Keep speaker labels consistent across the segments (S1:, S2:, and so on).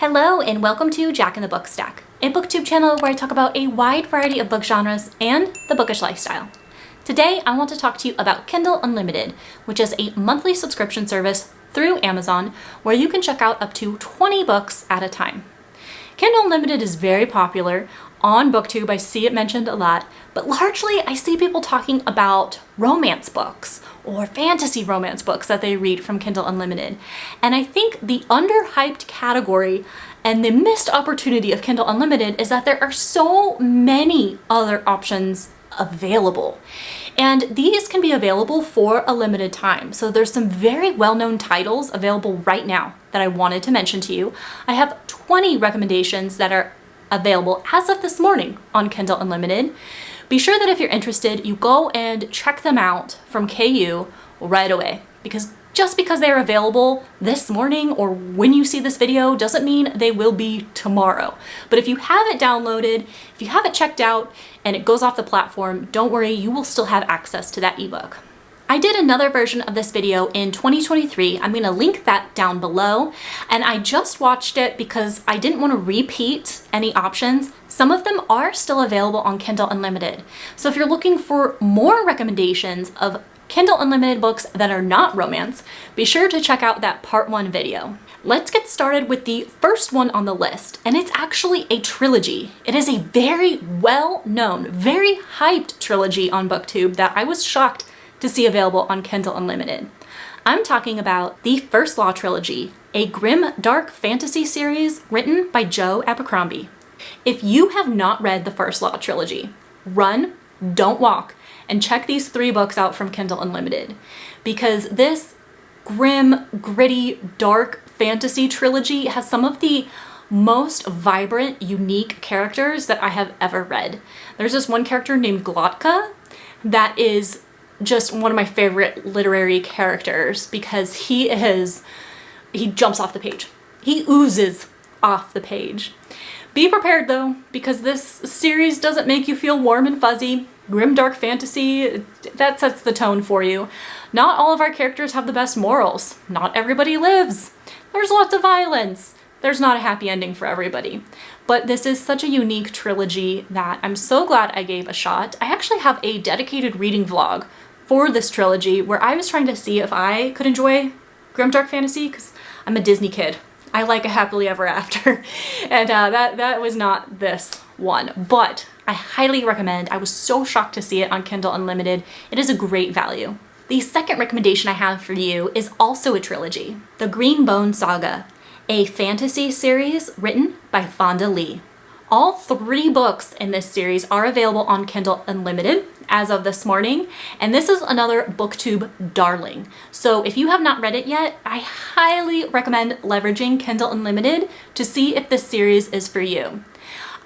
S1: Hello and welcome to Jack in the Book Stack, a BookTube channel where I talk about a wide variety of book genres and the bookish lifestyle. Today I want to talk to you about Kindle Unlimited, which is a monthly subscription service through Amazon where you can check out up to 20 books at a time. Kindle Unlimited is very popular on BookTube. I see it mentioned a lot, but largely I see people talking about romance books or fantasy romance books that they read from Kindle Unlimited. And I think the underhyped category and the missed opportunity of Kindle Unlimited is that there are so many other options available. And these can be available for a limited time. So there's some very well-known titles available right now that I wanted to mention to you. I have 20 recommendations that are available as of this morning on Kindle Unlimited. Be sure that if you're interested, you go and check them out from KU right away, because just because they're available this morning or when you see this video doesn't mean they will be tomorrow. But if you have it downloaded, if you have it checked out and it goes off the platform, don't worry, you will still have access to that ebook. I did another version of this video in 2023. I'm going to link that down below. And I just watched it because I didn't want to repeat any options. Some of them are still available on Kindle Unlimited. So if you're looking for more recommendations of Kindle Unlimited books that are not romance, be sure to check out that part 1 video. Let's get started with the first one on the list, and it's actually a trilogy. It is a very well-known, very hyped trilogy on BookTube that I was shocked to see available on Kindle Unlimited. I'm talking about the First Law trilogy, a grim, dark fantasy series written by Joe Abercrombie. If you have not read the First Law trilogy, run, don't walk, and check these 3 books out from Kindle Unlimited, because this grim, gritty, dark fantasy trilogy has some of the most vibrant, unique characters that I have ever read. There's this one character named Glotka that is just one of my favorite literary characters because he jumps off the page. He oozes off the page. Be prepared though, because this series doesn't make you feel warm and fuzzy. Grim dark fantasy, that sets the tone for you. Not all of our characters have the best morals. Not everybody lives. There's lots of violence. There's not a happy ending for everybody. But this is such a unique trilogy that I'm so glad I gave a shot. I actually have a dedicated reading vlog for this trilogy where I was trying to see if I could enjoy grimdark fantasy because I'm a Disney kid. I like a happily ever after. And that was not this one, but I highly recommend. I was so shocked to see it on Kindle Unlimited. It is a great value. The second recommendation I have for you is also a trilogy, The Green Bone Saga, a fantasy series written by Fonda Lee. All 3 books in this series are available on Kindle Unlimited as of this morning, and this is another BookTube darling. So if you have not read it yet, I highly recommend leveraging Kindle Unlimited to see if this series is for you.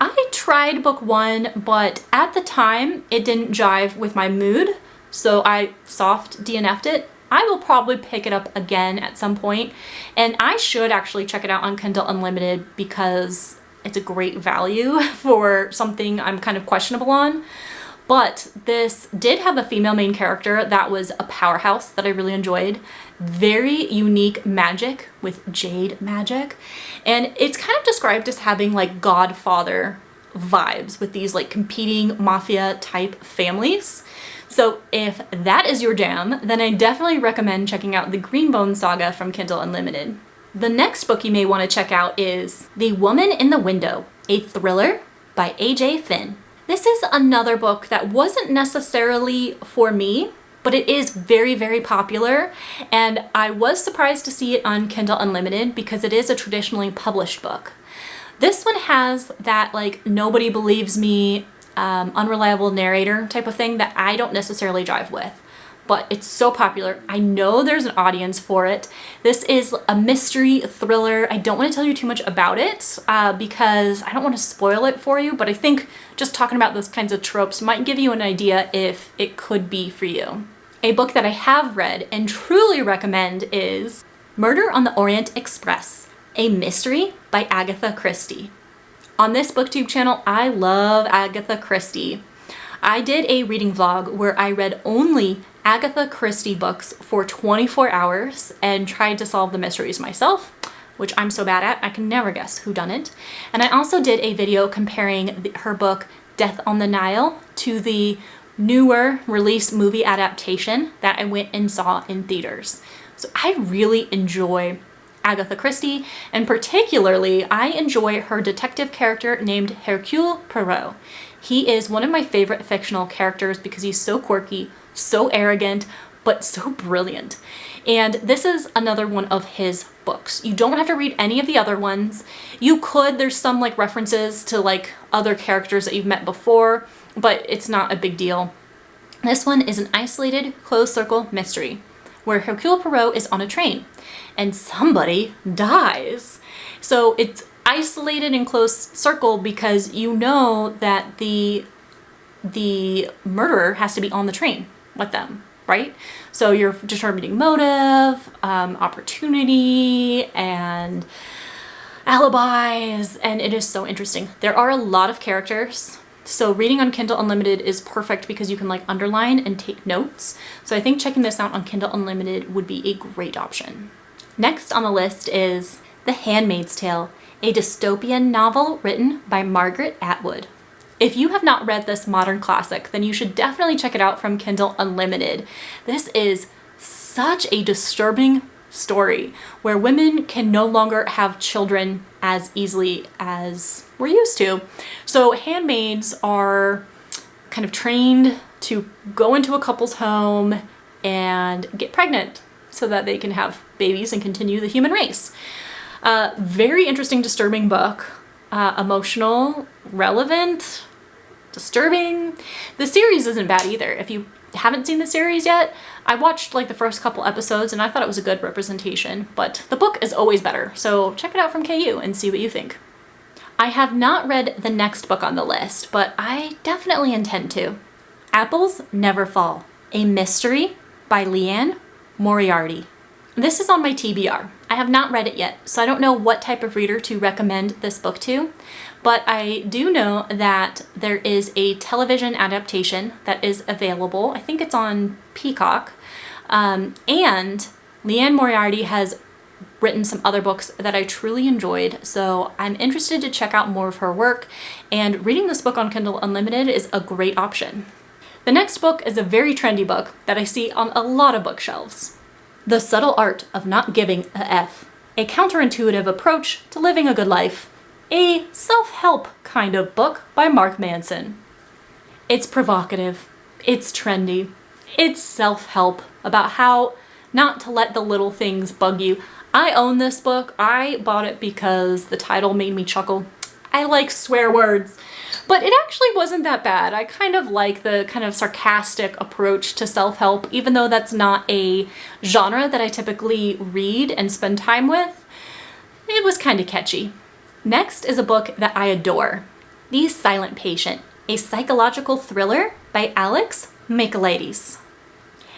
S1: I tried book 1, but at the time it didn't jive with my mood, so I soft DNF'd it. I will probably pick it up again at some point, and I should actually check it out on Kindle Unlimited because it's a great value for something I'm kind of questionable on. But this did have a female main character that was a powerhouse that I really enjoyed. Very unique magic with jade magic. And it's kind of described as having like Godfather vibes with these like competing mafia type families. So if that is your jam, then I definitely recommend checking out the Greenbone Saga from Kindle Unlimited. The next book you may want to check out is The Woman in the Window, a thriller by A.J. Finn. This is another book that wasn't necessarily for me, but it is very, very popular, and I was surprised to see it on Kindle Unlimited because it is a traditionally published book. This one has that like nobody believes me, unreliable narrator type of thing that I don't necessarily jive with. But it's so popular. I know there's an audience for it. This is a mystery thriller. I don't want to tell you too much about it because I don't want to spoil it for you, but I think just talking about those kinds of tropes might give you an idea if it could be for you. A book that I have read and truly recommend is Murder on the Orient Express, a mystery by Agatha Christie. On this BookTube channel, I love Agatha Christie. I did a reading vlog where I read only Agatha Christie books for 24 hours and tried to solve the mysteries myself. which I'm so bad at, I can never guess who done it. And I also did a video comparing her book Death on the Nile to the newer release movie adaptation that I went and saw in theaters. So I really enjoy Agatha Christie, and particularly I enjoy her detective character named Hercule Poirot. He is one of my favorite fictional characters because he's so quirky, so arrogant, but so brilliant. And this is another one of his books. You don't have to read any of the other ones. You could, there's some like references to like other characters that you've met before, but it's not a big deal. This one is an isolated, closed circle mystery where Hercule Poirot is on a train and somebody dies. So it's isolated and closed circle because you know that the murderer has to be on the train with them, right? So you're determining motive, opportunity, and alibis, and it is so interesting. There are a lot of characters. So reading on Kindle Unlimited is perfect because you can like underline and take notes. So I think checking this out on Kindle Unlimited would be a great option. Next on the list is The Handmaid's Tale, a dystopian novel written by Margaret Atwood. If you have not read this modern classic, then you should definitely check it out from Kindle Unlimited. This is such a disturbing story where women can no longer have children as easily as we're used to. So handmaids are kind of trained to go into a couple's home and get pregnant so that they can have babies and continue the human race. Very interesting, disturbing book. Emotional, relevant, disturbing. The series isn't bad either. If you haven't seen the series yet, I watched like the first couple episodes and I thought it was a good representation, but the book is always better. So check it out from KU and see what you think. I have not read the next book on the list, but I definitely intend to. Apples Never Fall, a mystery by Liane Moriarty. This is on my TBR. I have not read it yet, so I don't know what type of reader to recommend this book to, but I do know that there is a television adaptation that is available. I think it's on Peacock, and Liane Moriarty has written some other books that I truly enjoyed, so I'm interested to check out more of her work, and reading this book on Kindle Unlimited is a great option. The next book is a very trendy book that I see on a lot of bookshelves. The Subtle Art of Not Giving a F, a counterintuitive approach to living a good life, a self-help kind of book by Mark Manson. It's provocative, it's trendy, it's self-help about how not to let the little things bug you. I own this book. I bought it because the title made me chuckle. I like swear words, but it actually wasn't that bad. I kind of like the kind of sarcastic approach to self-help, even though that's not a genre that I typically read and spend time with. It was kind of catchy. Next is a book that I adore, The Silent Patient, a psychological thriller by Alex Michaelides.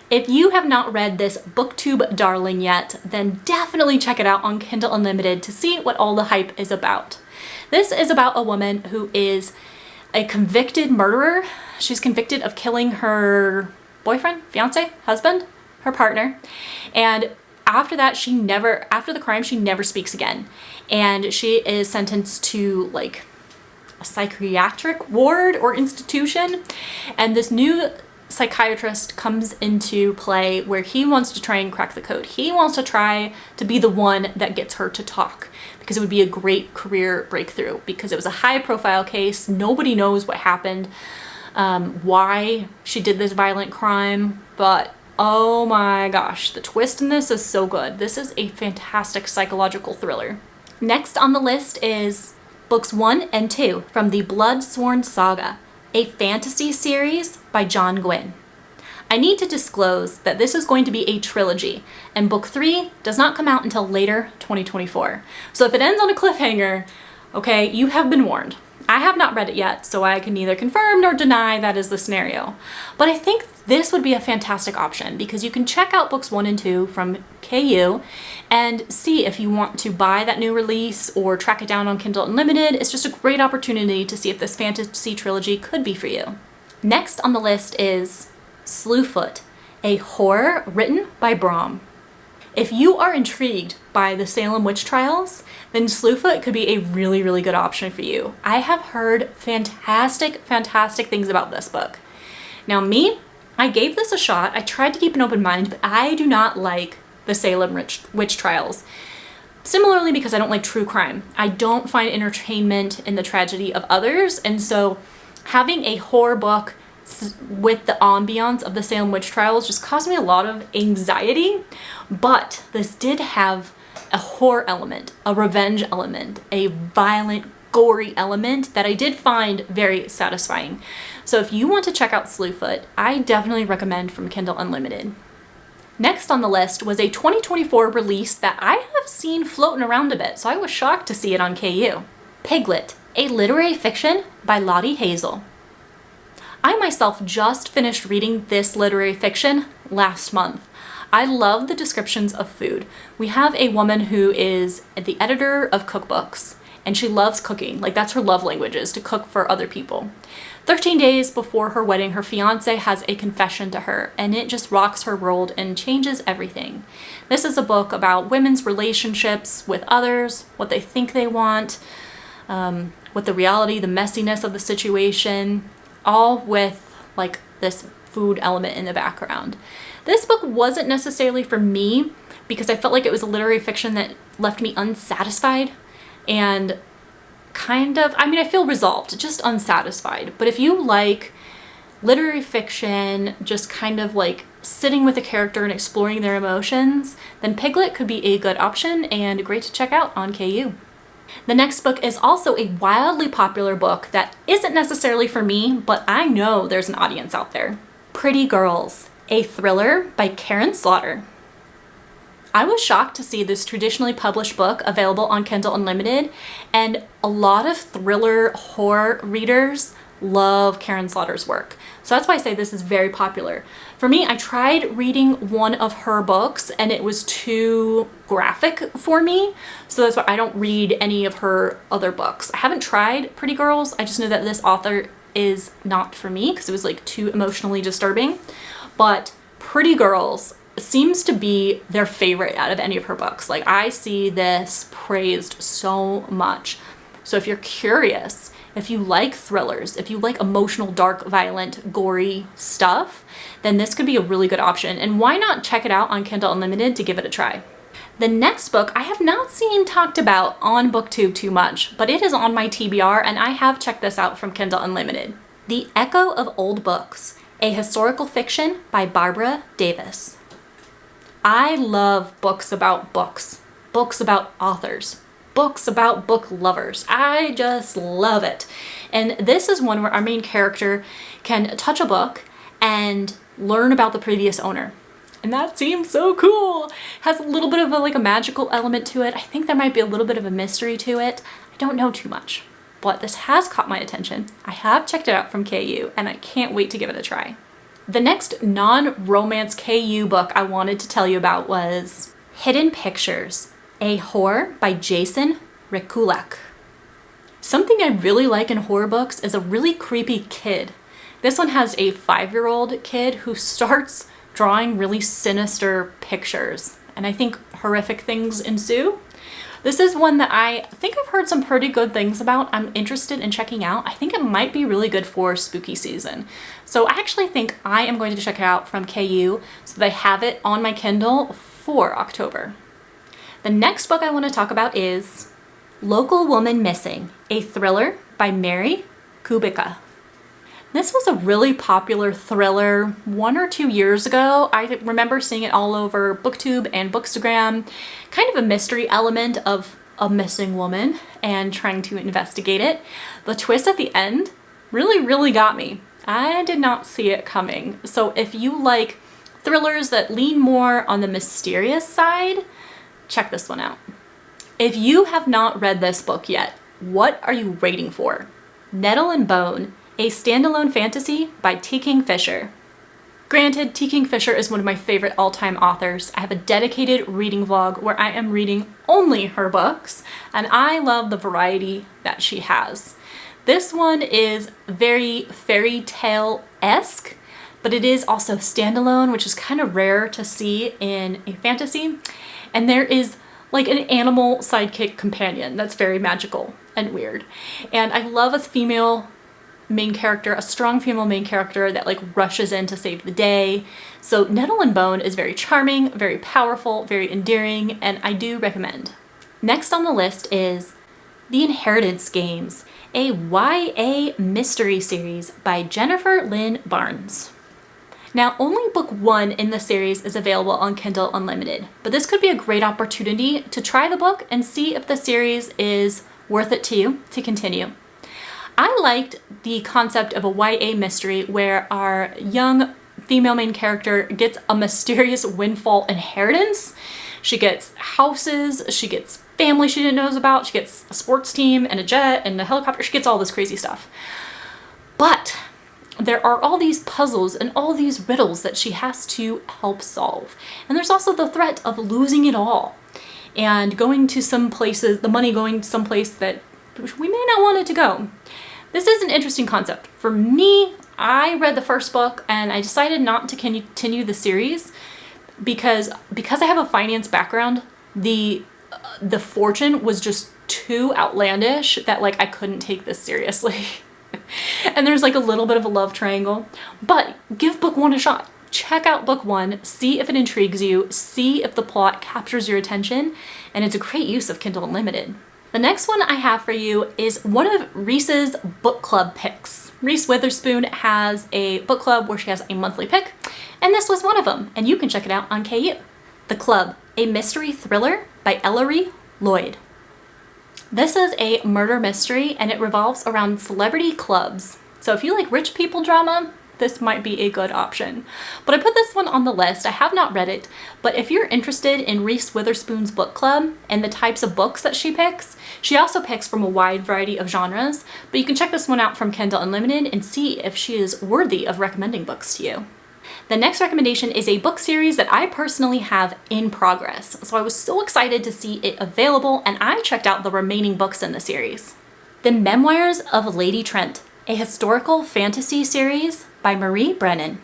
S1: If you have not read this BookTube darling yet, then definitely check it out on Kindle Unlimited to see what all the hype is about. This is about a woman who is a convicted murderer. She's convicted of killing her boyfriend, fiance, husband, her partner. And after that, after the crime, she never speaks again. And she is sentenced to like a psychiatric ward or institution. And this new psychiatrist comes into play where he wants to try and crack the code. He wants to try to be the one that gets her to talk, because it would be a great career breakthrough, because it was a high profile case. Nobody knows what happened, why she did this violent crime, but oh my gosh, the twist in this is so good. This is a fantastic psychological thriller. Next on the list is books 1 and 2 from the Bloodsworn Saga, a fantasy series by John Gwynne. I need to disclose that this is going to be a trilogy, and book 3 does not come out until later 2024. So if it ends on a cliffhanger, okay, you have been warned. I have not read it yet, so I can neither confirm nor deny that is the scenario. But I think this would be a fantastic option because you can check out books 1 and 2 from KU and see if you want to buy that new release or track it down on Kindle Unlimited. It's just a great opportunity to see if this fantasy trilogy could be for you. Next on the list is Slewfoot, a horror written by Brom. If you are intrigued by the Salem witch trials, then Slewfoot could be a really, really good option for you. I have heard fantastic, fantastic things about this book. Now me, I gave this a shot. I tried to keep an open mind, but I do not like the Salem witch trials. Similarly, because I don't like true crime. I don't find entertainment in the tragedy of others, and so having a horror book with the ambiance of the Salem witch trials just caused me a lot of anxiety. But this did have a horror element, a revenge element, a violent, gory element that I did find very satisfying. So if you want to check out Slewfoot, I definitely recommend from Kindle Unlimited. Next on the list was a 2024 release that I have seen floating around a bit, so I was shocked to see it on KU. Piglet, a literary fiction by Lottie Hazel. I myself just finished reading this literary fiction last month. I love the descriptions of food. We have a woman who is the editor of cookbooks, and she loves cooking. Like, that's her love language, is to cook for other people. 13 days before her wedding, her fiance has a confession to her, and it just rocks her world and changes everything. This is a book about women's relationships with others, what they think they want, what the reality, the messiness of the situation, all with like this food element in the background. This book wasn't necessarily for me because I felt like it was a literary fiction that left me unsatisfied and kind of, I feel resolved, just unsatisfied. But if you like literary fiction, just kind of like sitting with a character and exploring their emotions, then Piglet could be a good option and great to check out on KU. The next book is also a wildly popular book that isn't necessarily for me, but I know there's an audience out there. Pretty Girls, a thriller by Karen Slaughter. I was shocked to see this traditionally published book available on Kindle Unlimited, and a lot of thriller horror readers love Karen Slaughter's work. So that's why I say this is very popular. For me, I tried reading one of her books and it was too graphic for me. So that's why I don't read any of her other books. I haven't tried Pretty Girls. I just know that this author is not for me because it was like too emotionally disturbing. But Pretty Girls seems to be their favorite out of any of her books. Like, I see this praised so much. So if you're curious, if you like thrillers, if you like emotional, dark, violent, gory stuff, then this could be a really good option. And why not check it out on Kindle Unlimited to give it a try? The next book I have not seen talked about on BookTube too much, but it is on my TBR and I have checked this out from Kindle Unlimited. The Echo of Old Books, a historical fiction by Barbara Davis. I love books about books about authors, books about book lovers. I just love it. And this is one where our main character can touch a book and learn about the previous owner. And that seems so cool. Has a little bit of a magical element to it. I think there might be a little bit of a mystery to it. I don't know too much, but this has caught my attention. I have checked it out from KU and I can't wait to give it a try. The next non-romance KU book I wanted to tell you about was Hidden Pictures, a horror by Jason Rekulak. Something I really like in horror books is a really creepy kid. This one has a 5-year-old kid who starts drawing really sinister pictures, and I think horrific things ensue. This is one that I think I've heard some pretty good things about. I'm interested in checking out. I think it might be really good for spooky season. So I actually think I am going to check it out from KU so that I have it on my Kindle for October. The next book I want to talk about is Local Woman Missing, a thriller by Mary Kubica. This was a really popular thriller 1 or 2 years ago. I remember seeing it all over BookTube and Bookstagram. Kind of a mystery element of a missing woman and trying to investigate it. The twist at the end really got me. I did not see it coming. So if you like thrillers that lean more on the mysterious side, check this one out. If you have not read this book yet, what are you waiting for? Nettle and Bone, a standalone fantasy by T. Kingfisher. Granted, T. Kingfisher is one of my favorite all-time authors. I have a dedicated reading vlog where I am reading only her books, and I love the variety that she has. This one is very fairy tale-esque, but it is also standalone, which is kind of rare to see in a fantasy. And there is like an animal sidekick companion that's very magical and weird. And I love a female main character, a strong female main character that like rushes in to save the day. So Nettle and Bone is very charming, very powerful, very endearing, and I do recommend. Next on the list is The Inheritance Games, a YA mystery series by Jennifer Lynn Barnes. Now, only book 1 in the series is available on Kindle Unlimited, but this could be a great opportunity to try the book and see if the series is worth it to you to continue. I liked the concept of a YA mystery where our young female main character gets a mysterious windfall inheritance. She gets houses, she gets family she didn't know about, she gets a sports team and a jet and a helicopter, she gets all this crazy stuff. But there are all these puzzles and all these riddles that she has to help solve. And there's also the threat of losing it all and going to some places, the money going to some place that we may not want it to go. This is an interesting concept. For me, I read the first book and I decided not to continue the series because I have a finance background, the fortune was just too outlandish that like I couldn't take this seriously. And there's like a little bit of a love triangle, but give book 1 a shot. Check out book 1, see if it intrigues you, see if the plot captures your attention, and it's a great use of Kindle Unlimited. The next one I have for you is one of Reese's book club picks. Reese Witherspoon has a book club where she has a monthly pick, and this was one of them, and you can check it out on KU. The Club, a mystery thriller by Ellery Lloyd. This is a murder mystery, and it revolves around celebrity clubs. So if you like rich people drama, this might be a good option. But I put this one on the list. I have not read it, but if you're interested in Reese Witherspoon's book club and the types of books that she picks, she also picks from a wide variety of genres, but you can check this one out from Kindle Unlimited and see if she is worthy of recommending books to you. The next recommendation is a book series that I personally have in progress, so I was so excited to see it available, and I checked out the remaining books in the series. The Memoirs of Lady Trent, a historical fantasy series by Marie Brennan.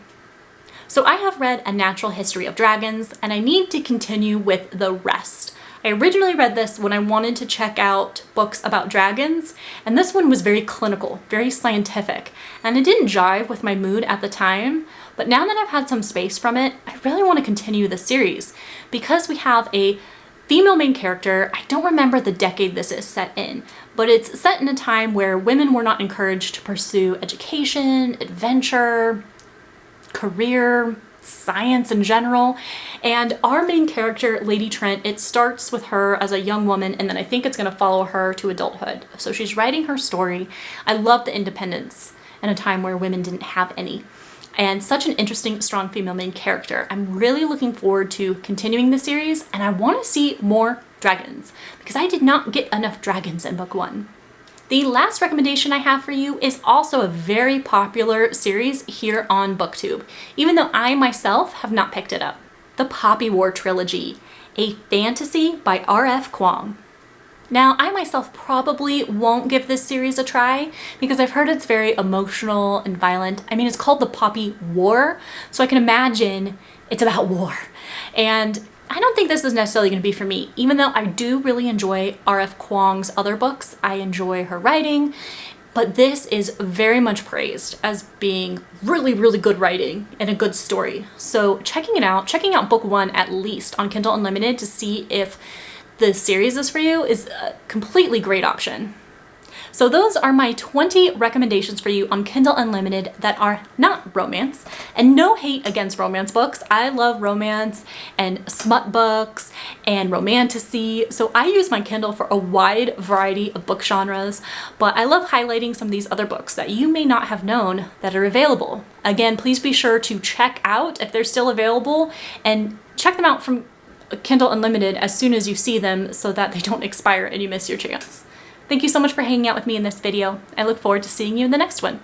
S1: So I have read A Natural History of Dragons, and I need to continue with the rest. I originally read this when I wanted to check out books about dragons, and this one was very clinical, very scientific, and it didn't jive with my mood at the time, but now that I've had some space from it, I really want to continue the series. Because we have a female main character, I don't remember the decade this is set in, but it's set in a time where women were not encouraged to pursue education, adventure, career, science in general. And our main character, Lady Trent, it starts with her as a young woman, and then I think it's going to follow her to adulthood. So she's writing her story. I love the independence in a time where women didn't have any. And such an interesting, strong female main character. I'm really looking forward to continuing the series, and I want to see more dragons because I did not get enough dragons in book 1. The last recommendation I have for you is also a very popular series here on BookTube, even though I myself have not picked it up. The Poppy War Trilogy, a fantasy by R.F. Kuang. Now, I myself probably won't give this series a try because I've heard it's very emotional and violent. I mean, it's called The Poppy War, so I can imagine it's about war. And I don't think this is necessarily going to be for me, even though I do really enjoy R.F. Kuang's other books. I enjoy her writing, but this is very much praised as being really, really good writing and a good story. So checking out book 1 at least on Kindle Unlimited to see if the series is for you is a completely great option. So those are my 20 recommendations for you on Kindle Unlimited that are not romance, and no hate against romance books. I love romance and smut books and romantasy, so I use my Kindle for a wide variety of book genres, but I love highlighting some of these other books that you may not have known that are available. Again, please be sure to check out if they're still available and check them out from Kindle Unlimited as soon as you see them so that they don't expire and you miss your chance. Thank you so much for hanging out with me in this video. I look forward to seeing you in the next one.